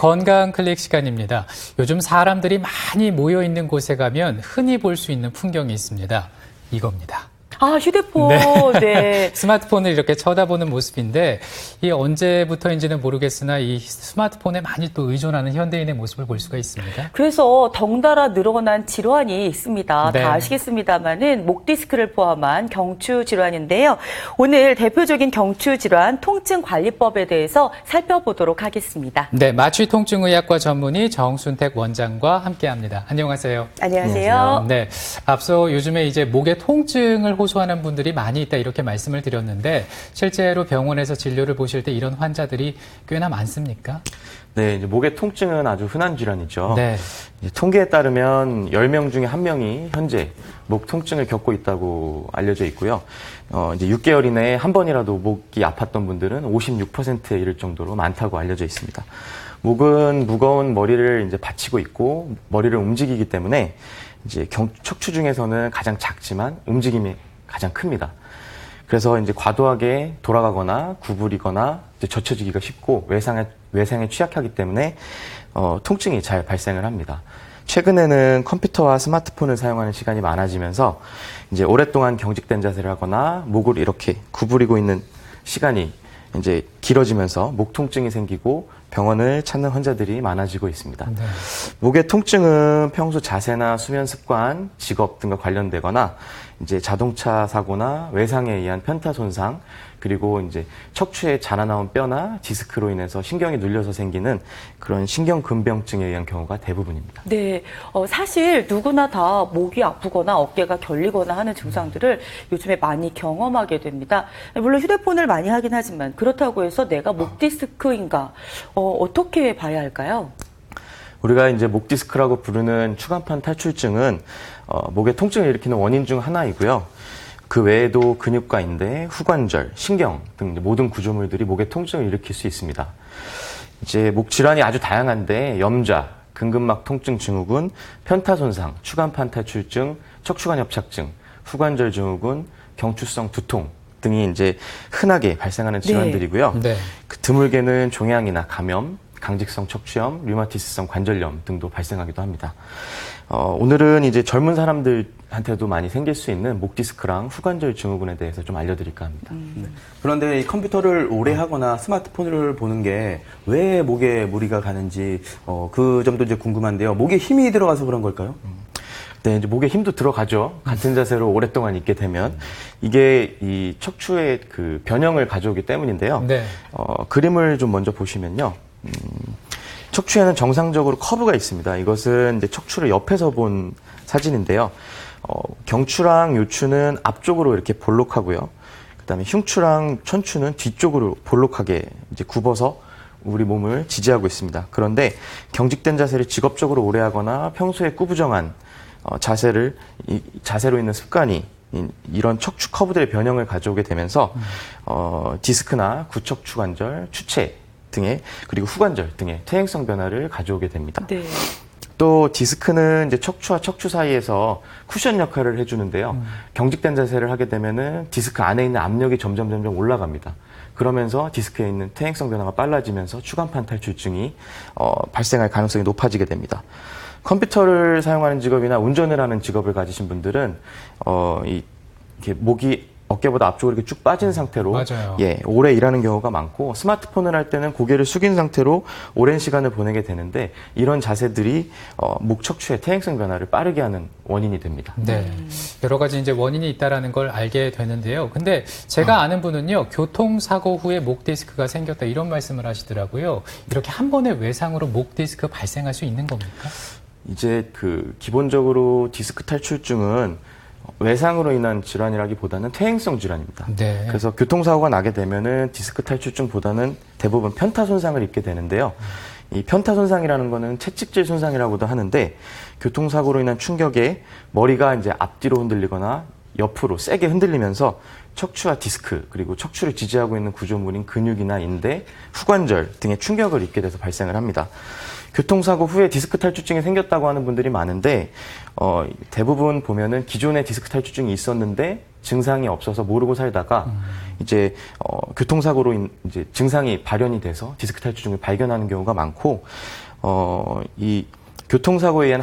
건강 클릭 시간입니다. 요즘 사람들이 많이 모여 있는 곳에 가면 흔히 볼 수 있는 풍경이 있습니다. 이겁니다. 아, 휴대폰. 네. 네. 스마트폰을 이렇게 쳐다보는 모습인데 이 언제부터인지는 모르겠으나 이 스마트폰에 많이 또 의존하는 현대인의 모습을 볼 수가 있습니다. 그래서 덩달아 늘어난 질환이 있습니다. 네. 다 아시겠습니다만은 목 디스크를 포함한 경추 질환인데요. 오늘 대표적인 경추 질환 통증 관리법에 대해서 살펴보도록 하겠습니다. 네, 마취통증의학과 전문의 정순택 원장과 함께합니다. 안녕하세요. 안녕하세요. 네, 앞서 요즘에 이제 목의 통증을 호소하는 분들이 많이 있다 이렇게 말씀을 드렸는데 실제로 병원에서 진료를 보실 때 이런 환자들이 꽤나 많습니까? 네, 이제 목의 통증은 아주 흔한 질환이죠. 네. 이제 통계에 따르면 10명 중에 1명이 현재 목 통증을 겪고 있다고 알려져 있고요. 이제 6개월 이내에 한 번이라도 목이 아팠던 분들은 56%에 이를 정도로 많다고 알려져 있습니다. 목은 무거운 머리를 이제 받치고 있고 머리를 움직이기 때문에 이제 척추 중에서는 가장 작지만 움직임이 가장 큽니다. 그래서 이제 과도하게 돌아가거나 구부리거나 이제 젖혀지기가 쉽고 외상에 취약하기 때문에 통증이 잘 발생을 합니다. 최근에는 컴퓨터와 스마트폰을 사용하는 시간이 많아지면서 이제 오랫동안 경직된 자세를 하거나 목을 이렇게 구부리고 있는 시간이 이제 길어지면서 목 통증이 생기고 병원을 찾는 환자들이 많아지고 있습니다. 네. 목의 통증은 평소 자세나 수면 습관, 직업 등과 관련되거나 이제 자동차 사고나 외상에 의한 편타 손상, 그리고 이제 척추에 자라나온 뼈나 디스크로 인해서 신경이 눌려서 생기는 그런 신경근병증에 의한 경우가 대부분입니다. 네, 사실 누구나 다 목이 아프거나 어깨가 결리거나 하는 증상들을 요즘에 많이 경험하게 됩니다. 물론 휴대폰을 많이 하긴 하지만 그렇다고 해서 내가 목 디스크인가 어떻게 봐야 할까요? 우리가 이제 목 디스크라고 부르는 추간판 탈출증은 목의 통증을 일으키는 원인 중 하나이고요. 그 외에도 근육과인대, 후관절, 신경 등 모든 구조물들이 목의 통증을 일으킬 수 있습니다. 이제 목 질환이 아주 다양한데 염좌, 근근막 통증 증후군, 편타 손상, 추간판 탈출증, 척추관 협착증, 후관절 증후군, 경추성 두통 등이 이제 흔하게 발생하는 질환들이고요. 네. 그 드물게는 종양이나 감염, 강직성 척추염, 류마티스성 관절염 등도 발생하기도 합니다. 오늘은 이제 젊은 사람들한테도 많이 생길 수 있는 목 디스크랑 후관절 증후군에 대해서 좀 알려드릴까 합니다. 네. 그런데 이 컴퓨터를 오래 하거나 스마트폰을 보는 게 왜 목에 무리가 가는지 그 점도 이제 궁금한데요. 목에 힘이 들어가서 그런 걸까요? 네, 이제 목에 힘도 들어가죠. 같은 자세로 오랫동안 있게 되면 이게 이 척추의 그 변형을 가져오기 때문인데요. 네. 그림을 좀 먼저 보시면요. 척추에는 정상적으로 커브가 있습니다. 이것은 이제 척추를 옆에서 본 사진인데요. 경추랑 요추는 앞쪽으로 이렇게 볼록하고요. 그다음에 흉추랑 천추는 뒤쪽으로 볼록하게 이제 굽어서 우리 몸을 지지하고 있습니다. 그런데 경직된 자세를 직업적으로 오래 하거나 평소에 꾸부정한 자세로 있는 습관이 이런 척추 커브들의 변형을 가져오게 되면서 디스크나 구척추관절, 추체 등의 그리고 후관절 등의 퇴행성 변화를 가져오게 됩니다. 네. 또 디스크는 이제 척추와 척추 사이에서 쿠션 역할을 해주는데요. 경직된 자세를 하게 되면은 디스크 안에 있는 압력이 점점 올라갑니다. 그러면서 디스크에 있는 퇴행성 변화가 빨라지면서 추간판 탈출증이 발생할 가능성이 높아지게 됩니다. 컴퓨터를 사용하는 직업이나 운전을 하는 직업을 가지신 분들은 이렇게 목이 어깨보다 앞쪽으로 이렇게 쭉 빠진 상태로 맞아요. 오래 일하는 경우가 많고 스마트폰을 할 때는 고개를 숙인 상태로 오랜 시간을 보내게 되는데 이런 자세들이 목 척추의 퇴행성 변화를 빠르게 하는 원인이 됩니다. 네. 여러 가지 이제 원인이 있다라는 걸 알게 되는데요. 근데 제가 아는 분은요, 교통사고 후에 목 디스크가 생겼다 이런 말씀을 하시더라고요. 이렇게 한 번의 외상으로 목 디스크 발생할 수 있는 겁니까? 이제 기본적으로 디스크 탈출증은 외상으로 인한 질환이라기보다는 퇴행성 질환입니다. 네. 그래서 교통사고가 나게 되면은 디스크 탈출증보다는 대부분 편타 손상을 입게 되는데요. 이 편타 손상이라는 거는 채찍질 손상이라고도 하는데 교통사고로 인한 충격에 머리가 이제 앞뒤로 흔들리거나 옆으로 세게 흔들리면서 척추와 디스크 그리고 척추를 지지하고 있는 구조물인 근육이나 인대, 후관절 등의 충격을 입게 돼서 발생을 합니다. 교통사고 후에 디스크 탈출증이 생겼다고 하는 분들이 많은데 대부분 보면은 기존에 디스크 탈출증이 있었는데 증상이 없어서 모르고 살다가 이제 교통사고로 이제 증상이 발현이 돼서 디스크 탈출증을 발견하는 경우가 많고 이 교통사고에 의한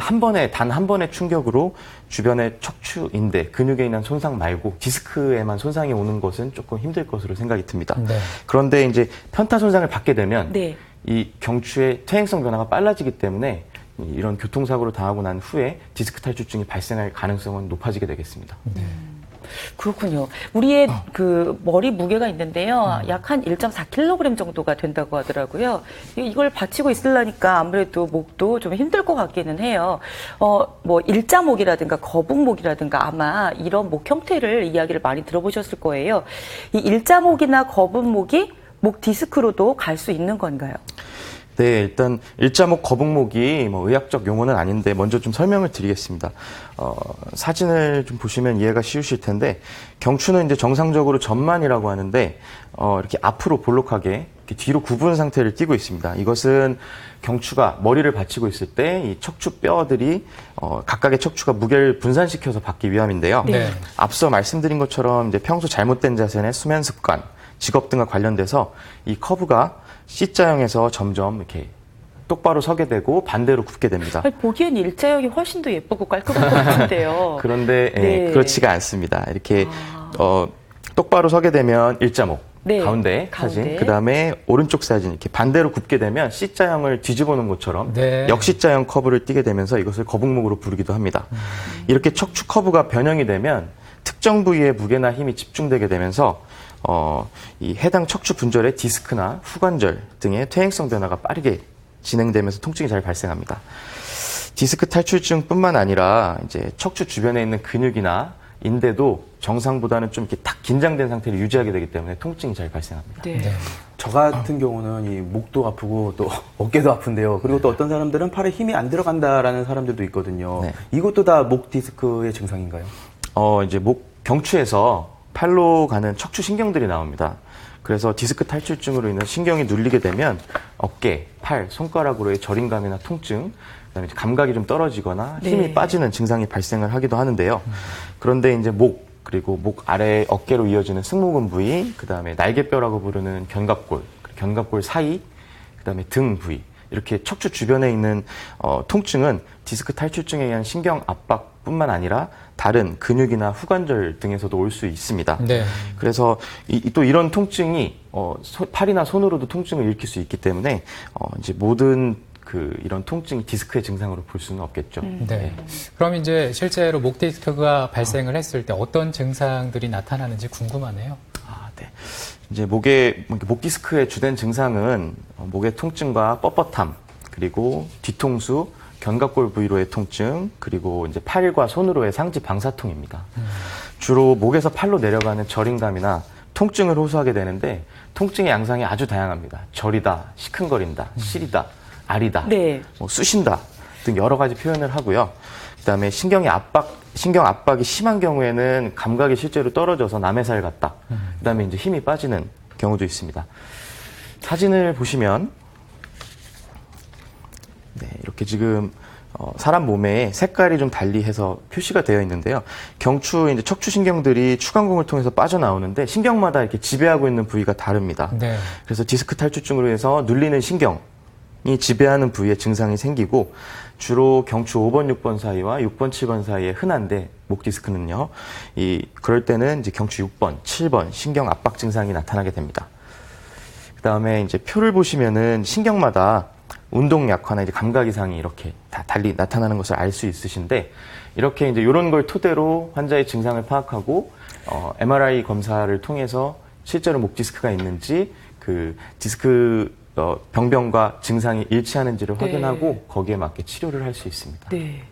단 한 번의 충격으로 주변의 척추, 인대, 근육에 인한 손상 말고 디스크에만 손상이 오는 것은 조금 힘들 것으로 생각이 듭니다. 네. 그런데 이제 편타 손상을 받게 되면 네. 이 경추의 퇴행성 변화가 빨라지기 때문에 이런 교통사고를 당하고 난 후에 디스크 탈출증이 발생할 가능성은 높아지게 되겠습니다. 그렇군요. 우리의 그 머리 무게가 있는데요. 약 한 1.4kg 정도가 된다고 하더라고요. 이걸 받치고 있으려니까 아무래도 목도 좀 힘들 것 같기는 해요. 뭐 일자목이라든가 거북목이라든가 아마 이런 목 형태를 이야기를 많이 들어보셨을 거예요. 이 일자목이나 거북목이 목 디스크로도 갈 수 있는 건가요? 네, 일단 일자목 거북목이 뭐 의학적 용어는 아닌데 먼저 좀 설명을 드리겠습니다. 사진을 좀 보시면 이해가 쉬우실 텐데 경추는 이제 정상적으로 전만이라고 하는데 이렇게 앞으로 볼록하게 이렇게 뒤로 굽은 상태를 띠고 있습니다. 이것은 경추가 머리를 받치고 있을 때 이 척추 뼈들이 각각의 척추가 무게를 분산시켜서 받기 위함인데요. 네. 앞서 말씀드린 것처럼 이제 평소 잘못된 자세나 수면 습관, 직업 등과 관련돼서 이 커브가 C자형에서 점점 이렇게 똑바로 서게 되고 반대로 굽게 됩니다. 아니, 보기엔 일자형이 훨씬 더 예쁘고 깔끔한 것 같은데요. 그런데 네. 그렇지가 않습니다. 이렇게 똑바로 서게 되면 일자목, 네. 가운데 사진, 그 다음에 오른쪽 사진 이렇게 반대로 굽게 되면 C자형을 뒤집어 놓은 것처럼 네. 역C자형 커브를 띠게 되면서 이것을 거북목으로 부르기도 합니다. 이렇게 척추 커브가 변형이 되면 특정 부위에 무게나 힘이 집중되게 되면서 이 해당 척추 분절의 디스크나 후관절 등의 퇴행성 변화가 빠르게 진행되면서 통증이 잘 발생합니다. 디스크 탈출증뿐만 아니라 이제 척추 주변에 있는 근육이나 인대도 정상보다는 좀 이렇게 딱 긴장된 상태를 유지하게 되기 때문에 통증이 잘 발생합니다. 네. 네. 저 같은 경우는 이 목도 아프고 또 어깨도 아픈데요. 그리고 또 어떤 사람들은 팔에 힘이 안 들어간다라는 사람들도 있거든요. 네. 이것도 다 목 디스크의 증상인가요? 이제 경추에서 팔로 가는 척추 신경들이 나옵니다. 그래서 디스크 탈출증으로 인해 신경이 눌리게 되면 어깨, 팔, 손가락으로의 저림감이나 통증, 그다음에 감각이 좀 떨어지거나 힘이 네. 빠지는 증상이 발생을 하기도 하는데요. 그런데 이제 그리고 목 아래 어깨로 이어지는 승모근 부위, 그다음에 날개뼈라고 부르는 견갑골 사이, 그다음에 등 부위, 이렇게 척추 주변에 있는 통증은 디스크 탈출증에 의한 신경 압박뿐만 아니라 다른 근육이나 후관절 등에서도 올 수 있습니다. 네. 그래서 또 이런 통증이 팔이나 손으로도 통증을 일으킬 수 있기 때문에 이제 모든 이런 통증이 디스크의 증상으로 볼 수는 없겠죠. 네. 그럼 이제 실제로 목 디스크가 발생을 했을 때 어떤 증상들이 나타나는지 궁금하네요. 네. 이제 목 디스크의 주된 증상은 목의 통증과 뻣뻣함, 그리고 뒤통수, 견갑골 부위로의 통증, 그리고 이제 팔과 손으로의 상지 방사통입니다. 주로 목에서 팔로 내려가는 저림감이나 통증을 호소하게 되는데 통증의 양상이 아주 다양합니다. 저리다, 시큰거린다, 시리다, 아리다, 네. 쑤신다 등 여러 가지 표현을 하고요. 그다음에 신경 압박이 심한 경우에는 감각이 실제로 떨어져서 남의 살 같다. 그다음에 이제 힘이 빠지는 경우도 있습니다. 사진을 보시면 이렇게 지금 사람 몸에 색깔이 좀 달리해서 표시가 되어 있는데요. 경추 이제 척추 신경들이 추간공을 통해서 빠져나오는데 신경마다 이렇게 지배하고 있는 부위가 다릅니다. 네. 그래서 디스크 탈출증으로 해서 눌리는 신경이 지배하는 부위에 증상이 생기고 주로 경추 5번, 6번 사이와 6번, 7번 사이에 흔한데 목 디스크는요. 그럴 때는 이제 경추 6번, 7번 신경 압박 증상이 나타나게 됩니다. 그다음에 이제 표를 보시면은 신경마다 운동 약화나 이제 감각 이상이 이렇게 다 달리 나타나는 것을 알 수 있으신데 이렇게 이제 이런 걸 토대로 환자의 증상을 파악하고 MRI 검사를 통해서 실제로 목 디스크가 있는지 디스크 병변과 증상이 일치하는지를 네. 확인하고 거기에 맞게 치료를 할 수 있습니다. 네.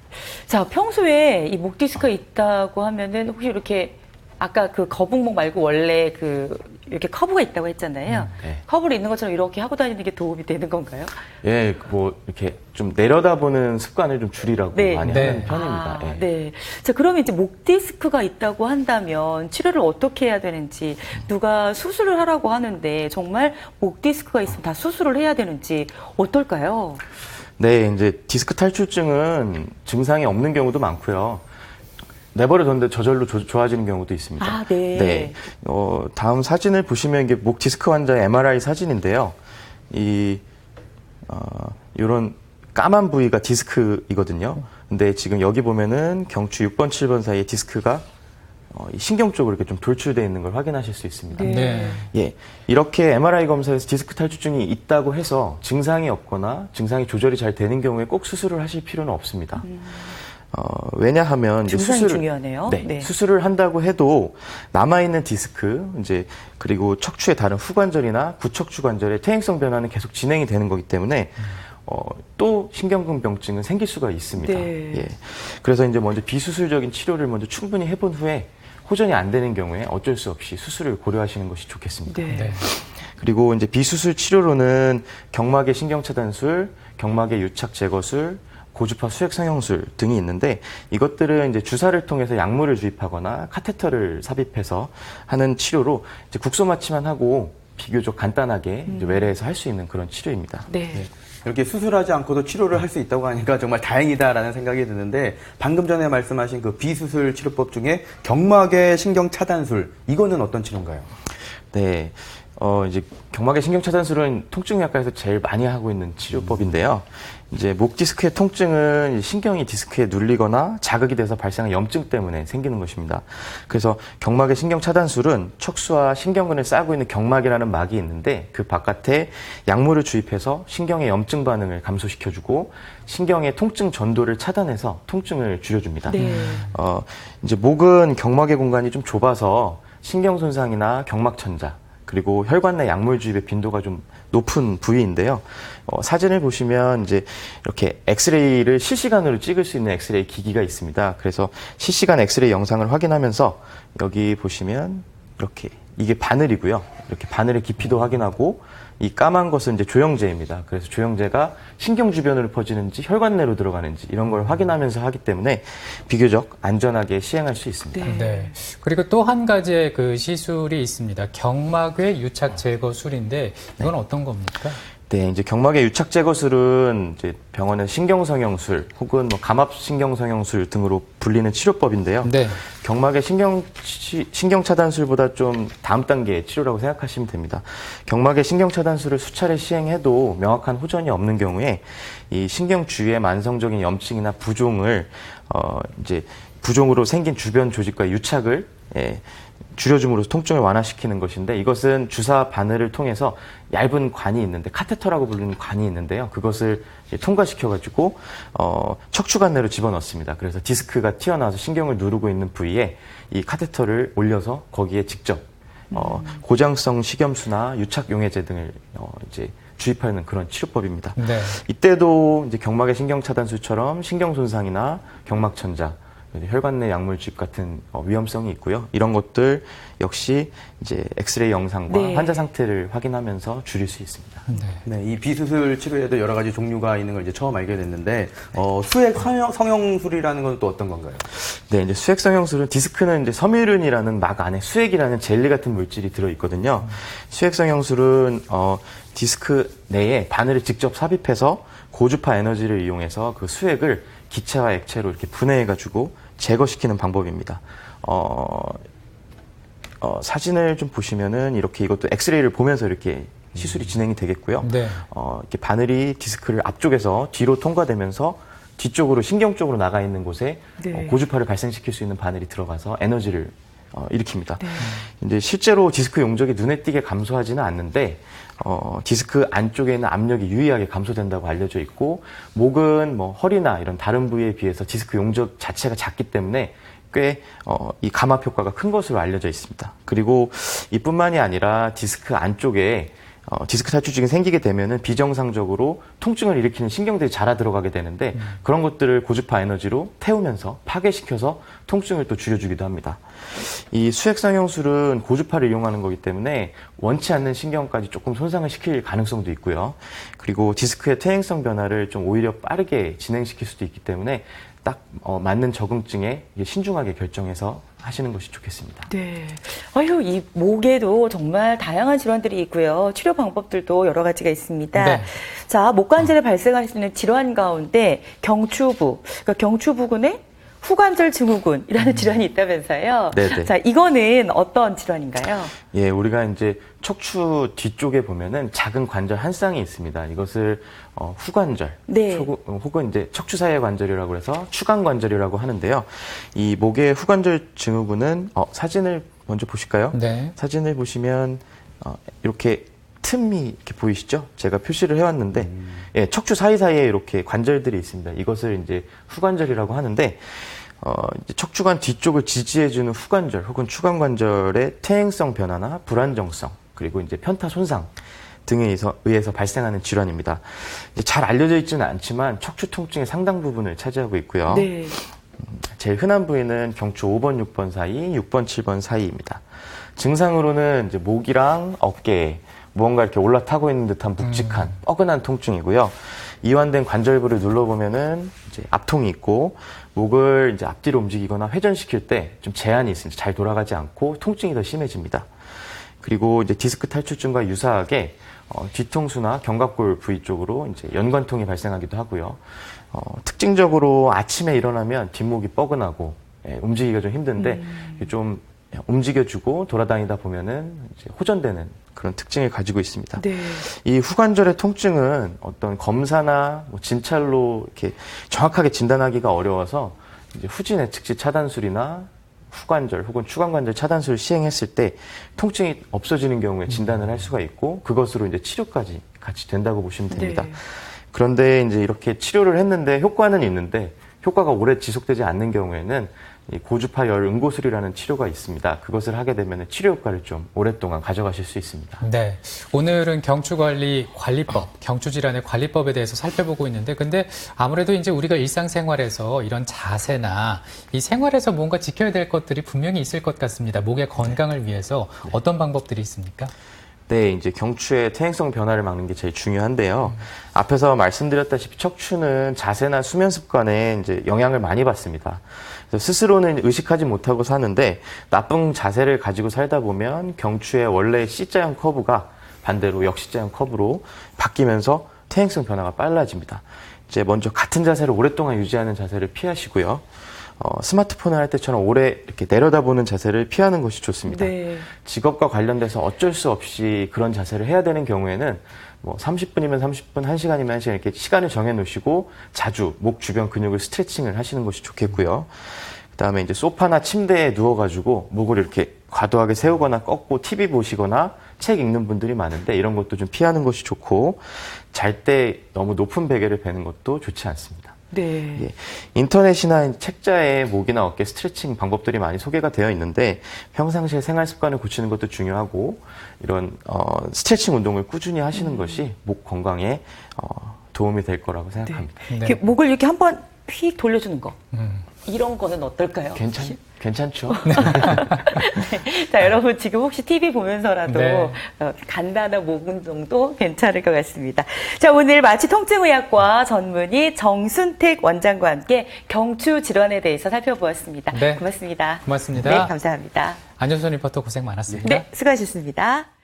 자, 평소에 이 목 디스크가 있다고 하면은 혹시 이렇게 아까 그 거북목 말고 원래 이렇게 커브가 있다고 했잖아요. 네. 커브를 있는 것처럼 이렇게 하고 다니는 게 도움이 되는 건가요? 예, 이렇게 좀 내려다보는 습관을 좀 줄이라고 네. 많이 네. 하는 편입니다. 예. 네. 자, 그러면 이제 목 디스크가 있다고 한다면 치료를 어떻게 해야 되는지, 누가 수술을 하라고 하는데 정말 목 디스크가 있으면 다 수술을 해야 되는지 어떨까요? 네, 이제 디스크 탈출증은 증상이 없는 경우도 많고요. 내버려뒀는데 저절로 좋아지는 경우도 있습니다. 아, 네. 네. 다음 사진을 보시면 이게 목 디스크 환자의 MRI 사진인데요. 이런 까만 부위가 디스크이거든요. 근데 지금 여기 보면은 경추 6번, 7번 사이에 디스크가 이 신경 쪽으로 이렇게 좀 돌출되어 있는 걸 확인하실 수 있습니다. 네. 예, 이렇게 MRI 검사에서 디스크 탈출증이 있다고 해서 증상이 없거나 증상이 조절이 잘 되는 경우에 꼭 수술을 하실 필요는 없습니다. 왜냐하면 이제 증상이 중요하네요. 네, 네. 수술을 한다고 해도 남아있는 디스크, 이제 그리고 척추의 다른 후관절이나 구척추 관절의 퇴행성 변화는 계속 진행이 되는 거기 때문에 또 신경근병증은 생길 수가 있습니다. 네. 예. 그래서 이제 먼저 비수술적인 치료를 먼저 충분히 해본 후에 호전이 안 되는 경우에 어쩔 수 없이 수술을 고려하시는 것이 좋겠습니다. 네. 네. 그리고 이제 비수술 치료로는 경막의 신경차단술, 경막의 유착 제거술, 고주파 수액 성형술 등이 있는데 이것들은 이제 주사를 통해서 약물을 주입하거나 카테터를 삽입해서 하는 치료로 이제 국소 마취만 하고 비교적 간단하게 이제 외래에서 할 수 있는 그런 치료입니다. 네. 이렇게 수술하지 않고도 치료를 할 수 있다고 하니까 정말 다행이다라는 생각이 드는데 방금 전에 말씀하신 그 비수술 치료법 중에 경막의 신경 차단술 이거는 어떤 치료인가요? 네. 이제 경막의 신경차단술은 통증의학과에서 제일 많이 하고 있는 치료법인데요. 이제 목 디스크의 통증은 신경이 디스크에 눌리거나 자극이 돼서 발생한 염증 때문에 생기는 것입니다. 그래서 경막의 신경차단술은 척수와 신경근을 싸고 있는 경막이라는 막이 있는데 그 바깥에 약물을 주입해서 신경의 염증 반응을 감소시켜주고 신경의 통증 전도를 차단해서 통증을 줄여줍니다. 네. 이제 목은 경막의 공간이 좀 좁아서 신경 손상이나 경막 천자 그리고 혈관 내 약물 주입의 빈도가 좀 높은 부위인데요. 사진을 보시면 이제 이렇게 엑스레이를 실시간으로 찍을 수 있는 엑스레이 기기가 있습니다. 그래서 실시간 엑스레이 영상을 확인하면서 여기 보시면 이렇게 이게 바늘이고요. 이렇게 바늘의 깊이도 확인하고 이 까만 것은 이제 조영제입니다. 그래서 조영제가 신경 주변으로 퍼지는지 혈관 내로 들어가는지 이런 걸 확인하면서 하기 때문에 비교적 안전하게 시행할 수 있습니다. 네. 네. 그리고 또 한 가지의 그 시술이 있습니다. 경막외 유착 제거술인데 이건 어떤 겁니까? 네, 이제 경막의 유착 제거술은 이제 병원의 신경성형술 혹은 뭐 감압신경성형술 등으로 불리는 치료법인데요. 네. 경막의 신경차단술보다 좀 다음 단계의 치료라고 생각하시면 됩니다. 경막의 신경차단술을 수차례 시행해도 명확한 호전이 없는 경우에 이 신경 주위의 만성적인 염증이나 부종을 이제 부종으로 생긴 주변 조직과 유착을 줄여줌으로써 통증을 완화시키는 것인데 이것은 주사 바늘을 통해서 얇은 관이 있는데 카테터라고 부르는 관이 있는데요. 그것을 통과시켜가지고 척추관 내로 집어넣습니다. 그래서 디스크가 튀어나와서 신경을 누르고 있는 부위에 이 카테터를 올려서 거기에 직접 고장성 식염수나 유착 용해제 등을 이제 주입하는 그런 치료법입니다. 네. 이때도 이제 경막의 신경차단술처럼 신경 손상이나 경막 천자 혈관 내 약물 주입 같은 위험성이 있고요. 이런 것들 역시 이제 엑스레이 영상과 네. 환자 상태를 확인하면서 줄일 수 있습니다. 네, 이 비수술 치료에도 여러 가지 종류가 있는 걸 이제 처음 알게 됐는데 수액 성형술이라는 건 또 어떤 건가요? 네, 이제 수액 성형술은 디스크는 이제 섬유륜이라는 막 안에 수액이라는 젤리 같은 물질이 들어 있거든요. 수액 성형술은 디스크 내에 바늘을 직접 삽입해서 고주파 에너지를 이용해서 그 수액을 기체와 액체로 이렇게 분해해가지고 제거시키는 방법입니다. 사진을 좀 보시면은 이렇게 이것도 엑스레이를 보면서 이렇게 시술이 진행이 되겠고요. 네. 이렇게 바늘이 디스크를 앞쪽에서 뒤로 통과되면서 뒤쪽으로 신경 쪽으로 나가 있는 곳에 네. 고주파를 발생시킬 수 있는 바늘이 들어가서 에너지를 일으킵니다. 이제 실제로 디스크 용적이 눈에 띄게 감소하지는 않는데 디스크 안쪽에 있는 압력이 유의하게 감소된다고 알려져 있고 목은 뭐 허리나 이런 다른 부위에 비해서 디스크 용적 자체가 작기 때문에 꽤 이 감압 효과가 큰 것으로 알려져 있습니다. 그리고 이뿐만이 아니라 디스크 안쪽에 디스크 탈출증이 생기게 되면은 비정상적으로 통증을 일으키는 신경들이 자라 들어가게 되는데 그런 것들을 고주파 에너지로 태우면서 파괴시켜서 통증을 또 줄여주기도 합니다. 이 수액 성형술은 고주파를 이용하는 거기 때문에 원치 않는 신경까지 조금 손상을 시킬 가능성도 있고요. 그리고 디스크의 퇴행성 변화를 좀 오히려 빠르게 진행시킬 수도 있기 때문에 딱 맞는 적응증에 신중하게 결정해서 하시는 것이 좋겠습니다. 네. 아유, 이 목에도 정말 다양한 질환들이 있고요. 치료 방법들도 여러 가지가 있습니다. 네. 자, 목관절에 발생할 수 있는 질환 가운데 경추부, 그러니까 경추 부근에 후관절 증후군이라는 질환이 있다면서요. 네네. 자, 이거는 어떤 질환인가요? 예, 우리가 이제 척추 뒤쪽에 보면은 작은 관절 한 쌍이 있습니다. 이것을 후관절, 네. 혹은 이제 척추 사이의 관절이라고 해서 추간 관절이라고 하는데요. 이 목의 후관절 증후군은 사진을 먼저 보실까요? 네. 사진을 보시면 이렇게 틈이 이렇게 보이시죠? 제가 표시를 해왔는데, 예, 척추 사이사이에 이렇게 관절들이 있습니다. 이것을 이제 후관절이라고 하는데, 이제 척추관 뒤쪽을 지지해주는 후관절 혹은 추간관절의 퇴행성 변화나 불안정성, 그리고 이제 편타 손상 등에 의해서 발생하는 질환입니다. 이제 잘 알려져 있지는 않지만 척추 통증의 상당 부분을 차지하고 있고요. 네. 제일 흔한 부위는 경추 5번, 6번 사이, 6번, 7번 사이입니다. 증상으로는 이제 목이랑 어깨에 무언가 이렇게 올라타고 있는 듯한 묵직한 뻐근한 통증이고요. 이완된 관절부를 눌러보면은 이제 압통이 있고 목을 이제 앞뒤로 움직이거나 회전시킬 때 좀 제한이 있습니다. 잘 돌아가지 않고 통증이 더 심해집니다. 그리고 이제 디스크 탈출증과 유사하게 뒤통수나 견갑골 부위 쪽으로 이제 연관통이 발생하기도 하고요. 특징적으로 아침에 일어나면 뒷목이 뻐근하고 움직이기가 좀 힘든데 좀 움직여주고 돌아다니다 보면은 이제 호전되는 그런 특징을 가지고 있습니다. 네. 이 후관절의 통증은 어떤 검사나 진찰로 이렇게 정확하게 진단하기가 어려워서 이제 후진 측지 차단술이나 후관절 혹은 추간관절 차단술을 시행했을 때 통증이 없어지는 경우에 진단을 할 수가 있고 그것으로 이제 치료까지 같이 된다고 보시면 됩니다. 네. 그런데 이제 이렇게 치료를 했는데 효과는 있는데 효과가 오래 지속되지 않는 경우에는 이 고주파 열 응고술이라는 치료가 있습니다. 그것을 하게 되면 치료 효과를 좀 오랫동안 가져가실 수 있습니다. 네. 오늘은 경추관리법, 경추질환의 관리법에 대해서 살펴보고 있는데, 근데 아무래도 이제 우리가 일상생활에서 이런 자세나 이 생활에서 뭔가 지켜야 될 것들이 분명히 있을 것 같습니다. 목의 건강을 위해서 어떤 방법들이 있습니까? 네, 이제 경추의 퇴행성 변화를 막는 게 제일 중요한데요. 앞에서 말씀드렸다시피 척추는 자세나 수면 습관에 이제 영향을 많이 받습니다. 그래서 스스로는 의식하지 못하고 사는데 나쁜 자세를 가지고 살다 보면 경추의 원래 C자형 커브가 반대로 역C자형 커브로 바뀌면서 퇴행성 변화가 빨라집니다. 이제 먼저 같은 자세를 오랫동안 유지하는 자세를 피하시고요. 스마트폰을 할 때처럼 오래 이렇게 내려다보는 자세를 피하는 것이 좋습니다. 네. 직업과 관련돼서 어쩔 수 없이 그런 자세를 해야 되는 경우에는 뭐 30분이면 30분, 1시간이면 1시간 이렇게 시간을 정해 놓으시고 자주 목 주변 근육을 스트레칭을 하시는 것이 좋겠고요. 그다음에 이제 소파나 침대에 누워가지고 목을 이렇게 과도하게 세우거나 꺾고 TV 보시거나 책 읽는 분들이 많은데 이런 것도 좀 피하는 것이 좋고 잘 때 너무 높은 베개를 베는 것도 좋지 않습니다. 네. 예, 인터넷이나 책자에 목이나 어깨 스트레칭 방법들이 많이 소개가 되어 있는데 평상시에 생활 습관을 고치는 것도 중요하고 이런 스트레칭 운동을 꾸준히 하시는 것이 목 건강에 도움이 될 거라고 생각합니다. 네. 이렇게 목을 이렇게 한번 휙 돌려주는 거. 이런 거는 어떨까요? 괜찮죠? 네. 자, 여러분 지금 혹시 TV 보면서라도 네. 간단한 목 운동도 괜찮을 것 같습니다. 자, 오늘 마취 통증의학과 전문의 정순택 원장과 함께 경추 질환에 대해서 살펴보았습니다. 네. 고맙습니다. 고맙습니다. 네, 감사합니다. 안효선 리포터 고생 많았습니다. 네, 수고하셨습니다.